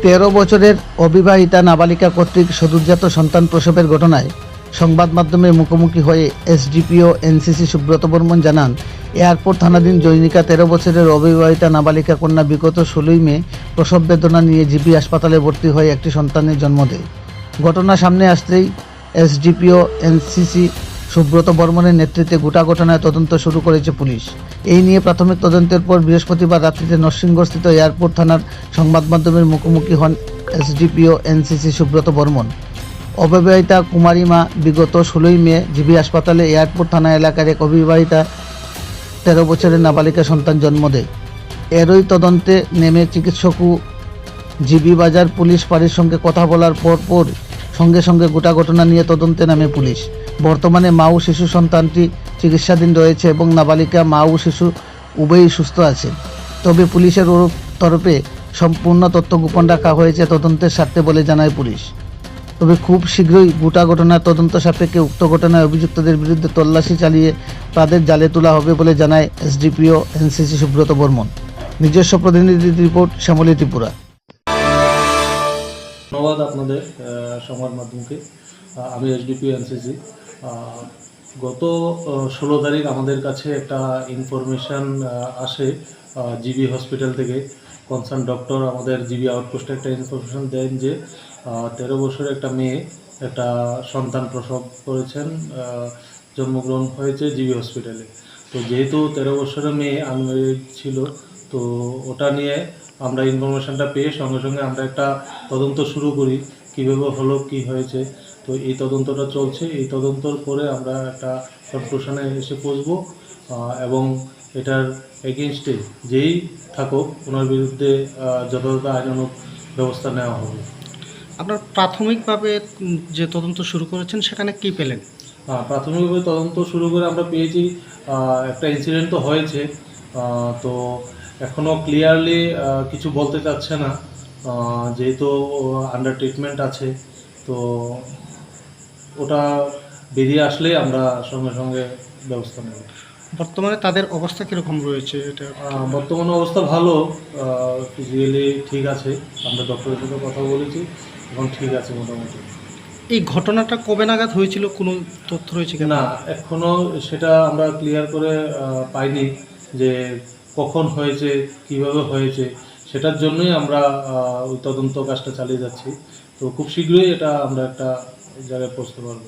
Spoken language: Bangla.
13 বছরের অবিবাহিতা নাবালিকা কর্তৃক সদ্যোজাত সন্তান প্রসবের ঘটনায় সংবাদ মাধ্যমের মুখোমুখি হয়ে এসডিপিও এনসিসি সুব্রত বর্মন জানান, এয়ারপোর্ট থানাধীন জৈনিকা 13 বছরের অবিবাহিতা নাবালিকা কন্যা বিগত 16 মে প্রসব বেদনা নিয়ে জিবি হাসপাতালে ভর্তি হয়ে একটি সন্তানের জন্ম দেয়। ঘটনা সামনে আসতেই এসডিপিও এনসিসি সুব্রত বর্মনের নেতৃত্বে গোটা ঘটনায় তদন্ত শুরু করেছে পুলিশ। এই নিয়ে প্রাথমিক তদন্তের পর বৃহস্পতিবার রাত্রিতে নরসিংগড়স্থিত এয়ারপোর্ট থানার সংবাদ মাধ্যমের মুখোমুখি হন এসডিপিও এনসিসি সুব্রত বর্মন। অবিবাহিতা কুমারী মা বিগত 16 মে জিবি হাসপাতালে এয়ারপোর্ট থানা এলাকার এক অবিবাহিতা 13 বছরের নাবালিকা সন্তান জন্ম দেয়। এরই তদন্তে নেমে চিকিৎসকও জিবি বাজার পুলিশ ফাঁড়ির সঙ্গে কথা বলার পর সঙ্গে সঙ্গে গোটা ঘটনা নিয়ে তদন্তে নামে পুলিশ। বর্তমানে মা ও শিশু সন্তানটি চিকিৎসাধীন রয়েছে এবং নাবালিকা মা ও শিশু উভয়ই সুস্থ আছে। তবে পুলিশের তরফে সম্পূর্ণ তথ্য গোপন রাখা হয়েছে তদন্তের স্বার্থে বলে জানায় পুলিশ। তবে খুব শীঘ্রই গোটা ঘটনার তদন্ত সাপেক্ষে উক্ত ঘটনায় অভিযুক্তদের বিরুদ্ধে তল্লাশি চালিয়ে তাদের জালে তোলা হবে বলে জানায় এসডিপিও এনসিসি সুব্রত বর্মন। নিজস্ব প্রতিনিধি রিপোর্ট, শ্যামলী ত্রিপুরা। ধন্যবাদ আপনাদের সংবাদ মাধ্যমকে। আমি এসডিপিও এনসিসি। গত 16 তারিখ আমাদের কাছে একটা ইনফরমেশান আসে জিবি হসপিটাল থেকে। কনসার্ন ডক্টর আমাদের জিবি আউটপোস্টে একটা ইনফরমেশান দেন যে 13 বছরের একটা মেয়ে একটা সন্তান প্রসব করেছেন, জন্মগ্রহণ হয়েছে জিবি হসপিটালে। তো যেহেতু 13 বছরের মেয়ে আনম্যারিড ছিল, তো ওটা নিয়ে আমরা ইনফরমেশানটা পেয়ে সঙ্গে সঙ্গে আমরা একটা তদন্ত শুরু করি, কীভাবে হলো, কী হয়েছে। তো এই তদন্তটা চলছে। এই তদন্তর পরে আমরা একটা কনক্লুশনে এসে পৌঁছবো এবং এটার এগেনস্টে যেই থাকুক ওনার বিরুদ্ধে যথাযথ আইনানুগ ব্যবস্থা নেওয়া হবে। আপনার প্রাথমিকভাবে যে তদন্ত শুরু করেছেন সেখানে কি পেলেন? প্রাথমিকভাবে তদন্ত শুরু করে আমরা পেয়েছি একটা ইনসিডেন্ট তো হয়েছে, তো এখনও ক্লিয়ারলি কিছু বলতে চাচ্ছে না, যেহেতু আন্ডার ট্রিটমেন্ট আছে। তো ওটা বেরিয়ে আসলেই আমরা সঙ্গে সঙ্গে ব্যবস্থা নেব। বর্তমানে তাদের অবস্থা কীরকম রয়েছে? এটা বর্তমানে অবস্থা ভালো, ফিজিক্যালি ঠিক আছে। আমরা ডক্টরের সাথে কথা বলেছি, এখন ঠিক আছে মোটামুটি। এই ঘটনাটা কবে নাগাদ হয়েছিল, কোনো তথ্য রয়েছে কি? না, এখনও সেটা আমরা ক্লিয়ার করে পাইনি যে কখন হয়েছে, কিভাবে হয়েছে। সেটার জন্যই আমরা ওই তদন্ত কাজটা চালিয়ে যাচ্ছি। তো খুব শীঘ্রই এটা আমরা একটা জায়গায় পৌঁছতে পারবো।